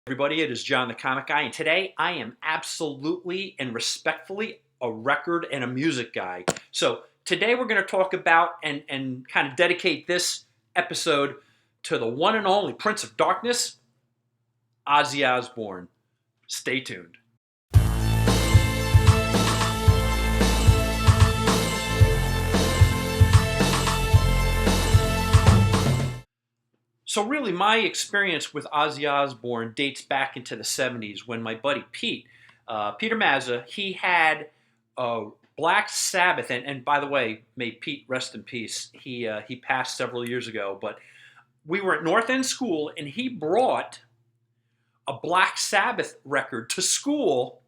Everybody, it is John the Comic Guy, and today I am absolutely and respectfully a record and a music guy. So today we're going to talk about and kind of dedicate this episode to the one and only Prince of Darkness, Ozzy Osbourne. Stay tuned. So really, my experience with Ozzy Osbourne dates back into the '70s when my buddy Pete, Peter Mazza, he had Black Sabbath, and by the way, may Pete rest in peace. He passed several years ago, but we were at North End School, and he brought a Black Sabbath record to school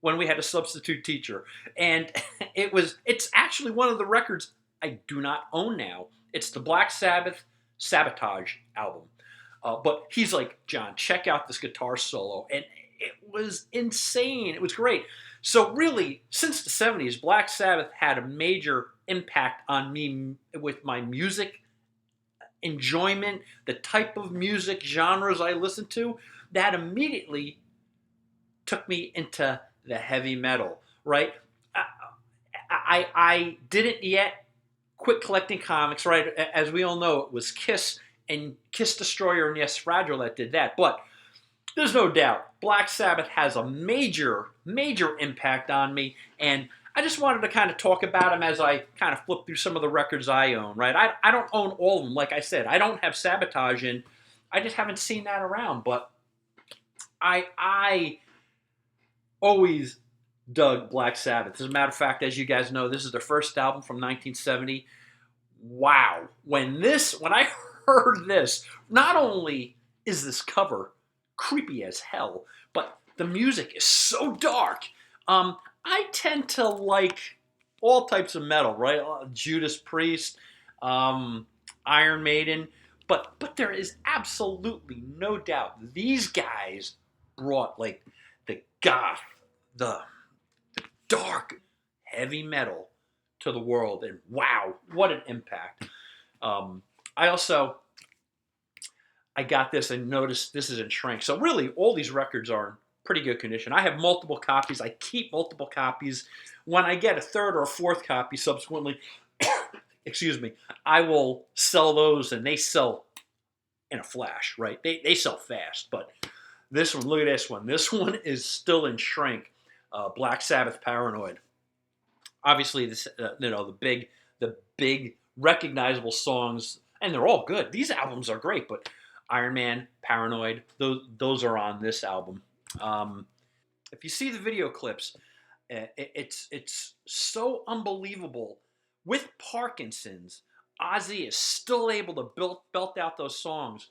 when we had a substitute teacher, and it's actually one of the records I do not own now. It's the Black Sabbath Sabotage album. But he's like, John, check out this guitar solo. And it was insane. It was great. So really, since the '70s, Black Sabbath had a major impact on me with my music enjoyment, the type of music genres I listened to. That immediately took me into the heavy metal, right? I didn't yet quit collecting comics, right? As we all know, it was Kiss and Kiss Destroyer and Yes Fragile that did that. But there's no doubt Black Sabbath has a major, major impact on me. And I just wanted to kind of talk about them as I kind of flip through some of the records I own, right? I don't own all of them. Like I said, I don't have Sabotage in. I just haven't seen that around. But I always dug Black Sabbath. As a matter of fact, as you guys know, this is their first album from 1970. Wow. When I heard this, not only is this cover creepy as hell, but the music is so dark. I tend to like all types of metal, right? Judas Priest, Iron Maiden, but there is absolutely no doubt these guys brought like the goth, the dark heavy metal to the world, and wow, what an impact. I got this and noticed this is in shrink. So really, all these records are in pretty good condition. I have multiple copies. I keep multiple copies. When I get a third or a fourth copy subsequently, excuse me, I will sell those, and they sell in a flash, right? They sell fast. But this one, look at this one. This one is still in shrink. Black Sabbath Paranoid. Obviously, this the big recognizable songs, and they're all good. These albums are great, but Iron Man, Paranoid, those are on this album. If you see the video clips, it's so unbelievable. With Parkinson's, Ozzy is still able to belt out those songs.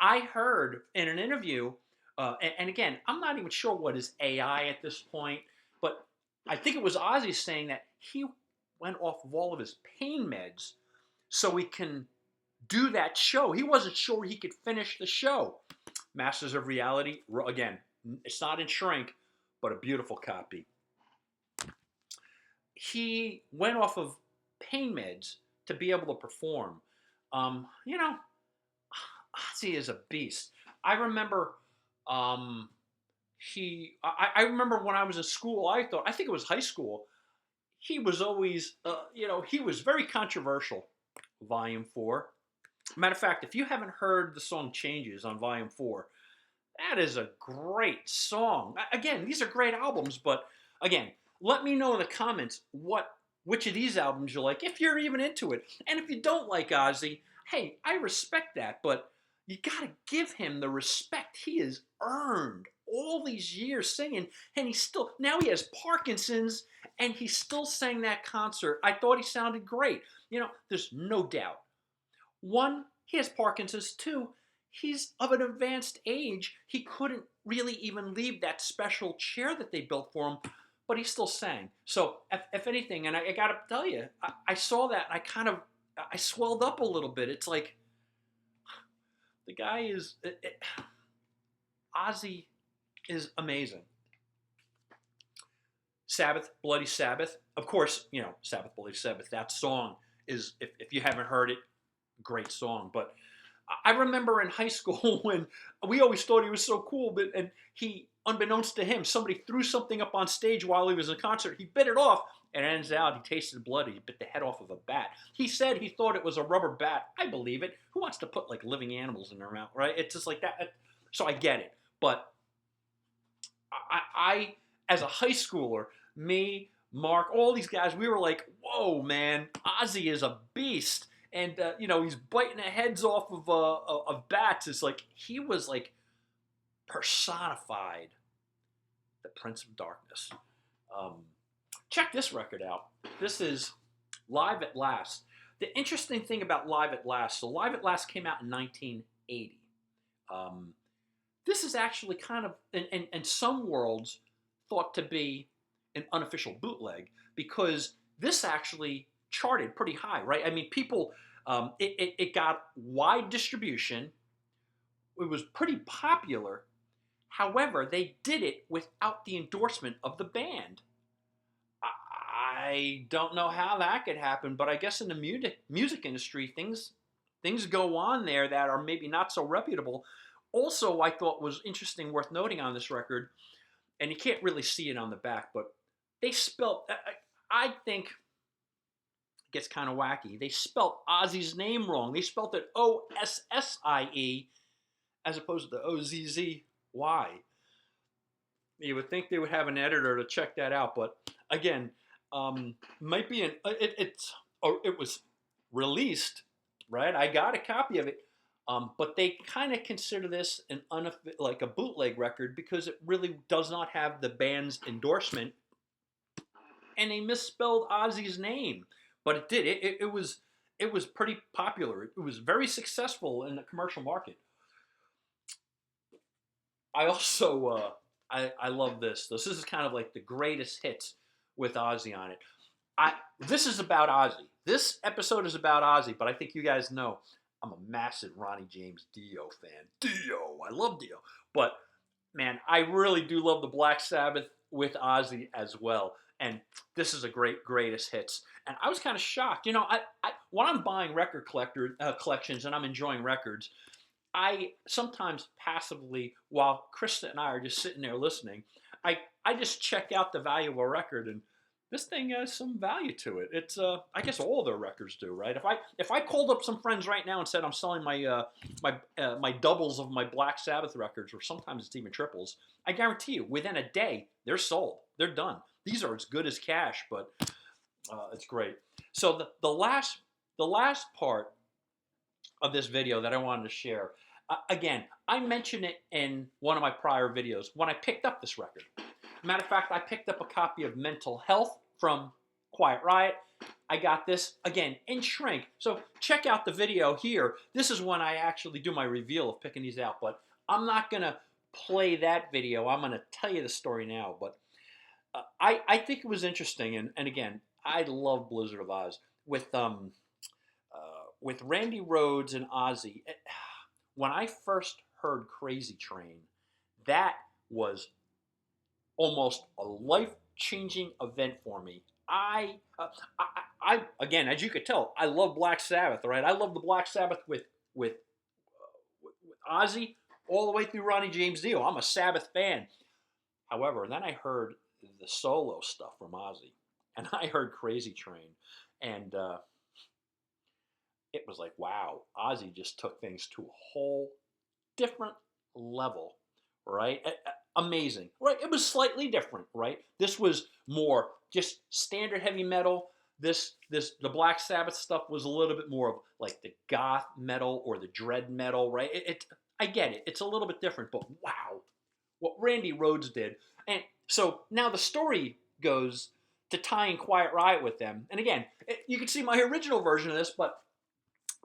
I heard in an interview, and again, I'm not even sure what is AI at this point, but I think it was Ozzy saying that he went off of all of his pain meds so he can do that show. He wasn't sure he could finish the show. Masters of Reality, again, it's not in shrink, but a beautiful copy. He went off of pain meds to be able to perform. Ozzy is a beast. I remember I remember when I was in school, I think it was high school, he was always, he was very controversial. Volume 4. Matter of fact, if you haven't heard the song Changes on Volume 4, that is a great song. Again, these are great albums, but again, let me know in the comments which of these albums you like, if you're even into it. And if you don't like Ozzy, hey, I respect that, but you gotta give him the respect he has earned all these years singing, and now he has Parkinson's, and he still sang that concert. I thought he sounded great. There's no doubt. One, he has Parkinson's. Two, he's of an advanced age. He couldn't really even leave that special chair that they built for him, but he still sang. So, if anything, and I gotta tell you, I saw that, and I swelled up a little bit. It's like, the guy is, Ozzy is amazing. Sabbath, Bloody Sabbath. Of course, Sabbath, Bloody Sabbath. That song is, if you haven't heard it, great song. But I remember in high school when we always thought he was so cool, but and he, unbeknownst to him, somebody threw something up on stage while he was in a concert. He bit it off, and it ends out he tasted blood. He bit the head off of a bat. He said he thought it was a rubber bat. I believe it. Who wants to put like living animals in their mouth, right? It's just like that. So I get it, but I as a high schooler, me, Mark, all these guys, we were like, whoa, man, Ozzy is a beast. And he's biting the heads off of bats. It's like he was like personified the Prince of Darkness. Check this record out. This is Live at Last. The interesting thing about Live at Last, so Live at Last came out in 1980. This is actually kind of, in some worlds, thought to be an unofficial bootleg because this actually charted pretty high, right? I mean, people, it got wide distribution. It was pretty popular. However, they did it without the endorsement of the band. I don't know how that could happen, but I guess in the music industry, things go on there that are maybe not so reputable. Also, I thought was interesting, worth noting on this record, and you can't really see it on the back, but they spelled, I think, it gets kind of wacky. They spelled Ozzy's name wrong. They spelled it O-S-S-I-E as opposed to O-Z-Z-Y. You would think they would have an editor to check that out, but again, might be it was released, right? I got a copy of it, but they kind of consider this like a bootleg record because it really does not have the band's endorsement, and they misspelled Ozzy's name, but it did. It was pretty popular. It was very successful in the commercial market. I also I love this. This is kind of like the greatest hits with Ozzy on it. This is about Ozzy. This episode is about Ozzy, but I think you guys know I'm a massive Ronnie James Dio fan. Dio, I love Dio. But man, I really do love the Black Sabbath with Ozzy as well. And this is a greatest hits. And I was kind of shocked. When I'm buying record collections and I'm enjoying records, I sometimes passively, while Krista and I are just sitting there listening, I just check out the value of a record, and this thing has some value to it. It's I guess all their records do, right? If I called up some friends right now and said I'm selling my my doubles of my Black Sabbath records, or sometimes it's even triples, I guarantee you within a day they're sold, they're done. These are as good as cash, but it's great. So the last part of this video that I wanted to share. Again, I mentioned it in one of my prior videos when I picked up this record. Matter of fact, I picked up a copy of Mental Health from Quiet Riot. I got this, again, in shrink. So check out the video here. This is when I actually do my reveal of picking these out, but I'm not going to play that video. I'm going to tell you the story now, but I think it was interesting, and again, I love Blizzard of Oz. With Randy Rhoads and Ozzy, when I first heard Crazy Train, that was almost a life-changing event for me. I again, as you could tell, I love Black Sabbath, right? I love the Black Sabbath with Ozzy all the way through Ronnie James Dio. I'm a Sabbath fan. However, then I heard the solo stuff from Ozzy, and I heard Crazy Train, and it was like, wow, Ozzy just took things to a whole different level, right? Amazing, right? It was slightly different, right? This was more just standard heavy metal. The Black Sabbath stuff was a little bit more of like the goth metal or the dread metal, right? I get it. It's a little bit different, but wow, what Randy Rhoads did. And so now the story goes to tying Quiet Riot with them. And again, you can see my original version of this, but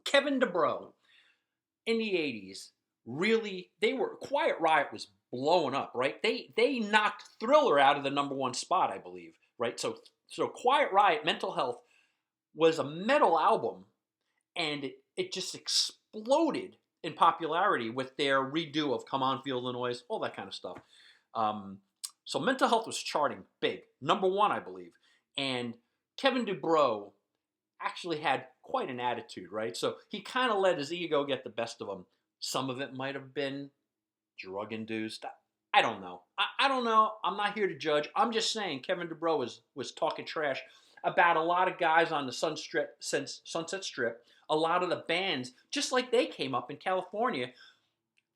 Kevin DuBrow in the 80s, really, Quiet Riot was blowing up, right? They knocked Thriller out of the #1 spot, I believe, right? So Quiet Riot, Mental Health, was a metal album, and it just exploded in popularity with their redo of Come On, Feel the Noise, all that kind of stuff. So Mental Health was charting big, #1, I believe. And Kevin DuBrow actually had quite an attitude, right? So he kind of let his ego get the best of him. Some of it might have been drug induced. I don't know. I don't know. I'm not here to judge. I'm just saying Kevin DuBrow was talking trash about a lot of guys on the Sunset Strip. A lot of the bands, just like they came up in California,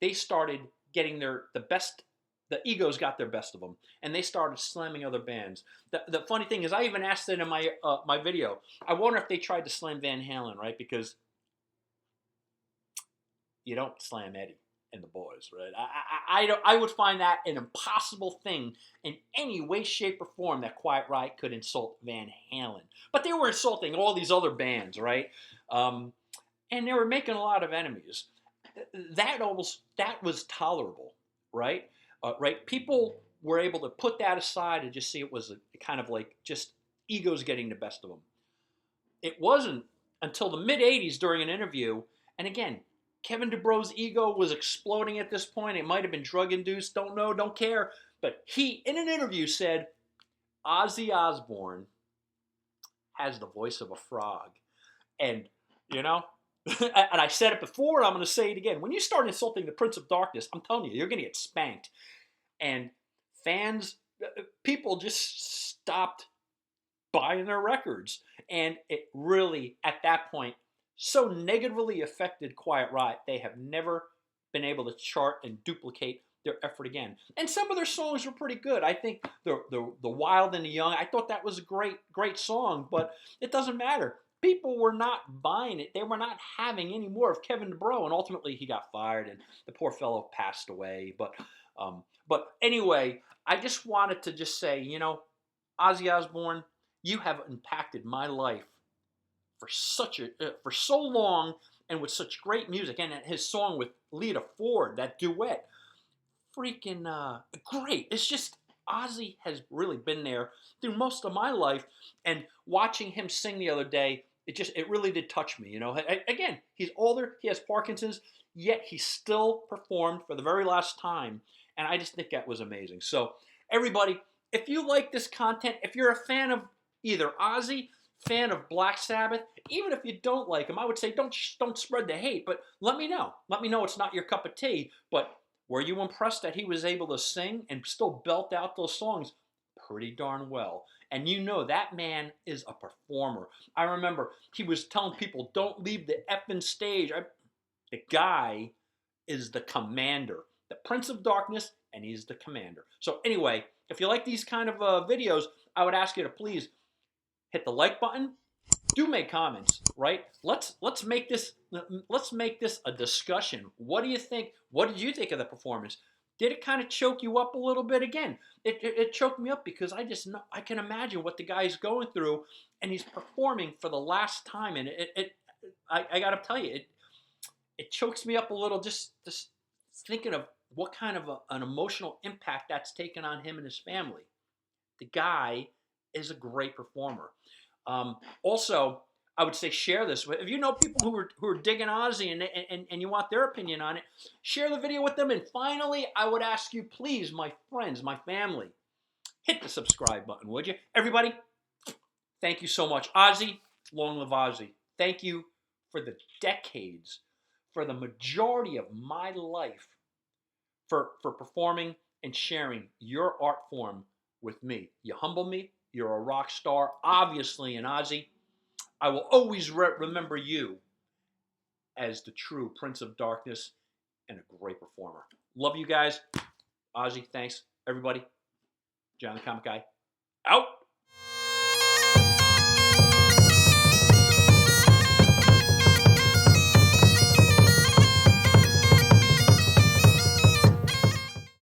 they started getting the best. The egos got their best of them, and they started slamming other bands. The funny thing is, I even asked it in my video. I wonder if they tried to slam Van Halen, right? Because you don't slam Eddie and the boys, right? I would find that an impossible thing in any way, shape, or form that Quiet Riot could insult Van Halen. But they were insulting all these other bands, right? And they were making a lot of enemies. That was tolerable, right? Right? People were able to put that aside and just see it was a kind of like just egos getting the best of them. It wasn't until the mid '80s during an interview, and again, Kevin DuBrow's ego was exploding at this point. It might have been drug induced. Don't know. Don't care. But he, in an interview, said Ozzy Osbourne has the voice of a frog, and you know. And I said it before, and I'm going to say it again. When you start insulting the Prince of Darkness, I'm telling you, you're going to get spanked. And people just stopped buying their records. And it really, at that point, so negatively affected Quiet Riot, they have never been able to chart and duplicate their effort again. And some of their songs were pretty good. I think the Wild and the Young, I thought that was a great song, but it doesn't matter. People were not buying it. They were not having any more of Kevin DuBrow, and ultimately he got fired, and the poor fellow passed away. But anyway, I just wanted to just say, Ozzy Osbourne, you have impacted my life for for so long, and with such great music, and his song with Lita Ford, that duet, freaking great. It's just Ozzy has really been there through most of my life, and watching him sing the other day, it really did touch me. Again, he's older, he has Parkinson's, yet he still performed for the very last time, and I just think that was amazing. So everybody, if you like this content, if you're a fan of either Ozzy, fan of Black Sabbath, even if you don't like him, I would say don't spread the hate, but let me know. Let me know it's not your cup of tea, but were you impressed that he was able to sing and still belt out those songs pretty darn well? And that man is a performer. I remember he was telling people, don't leave the effing stage. The guy is the commander, the Prince of Darkness, and he's the commander. So anyway, if you like these kind of videos, I would ask you to please hit the like button. Do make comments, right? Let's make this a discussion. What do you think? What did you think of the performance? Did it kind of choke you up a little bit? Again, it choked me up because I can imagine what the guy's going through, and he's performing for the last time, and I got to tell you, it chokes me up a little just thinking of what kind of an emotional impact that's taken on him and his family. The guy is a great performer. Also, I would say share this. If you know people who are digging Ozzy and you want their opinion on it, share the video with them. And finally, I would ask you, please, my friends, my family, hit the subscribe button, would you? Everybody, thank you so much. Ozzy, long live Ozzy. Thank you for the decades, for the majority of my life, for performing and sharing your art form with me. You humble me. You're a rock star, obviously, and Ozzy, I will always remember you as the true Prince of Darkness and a great performer. Love you guys. Ozzy, thanks. Everybody, John the Comic Guy, out.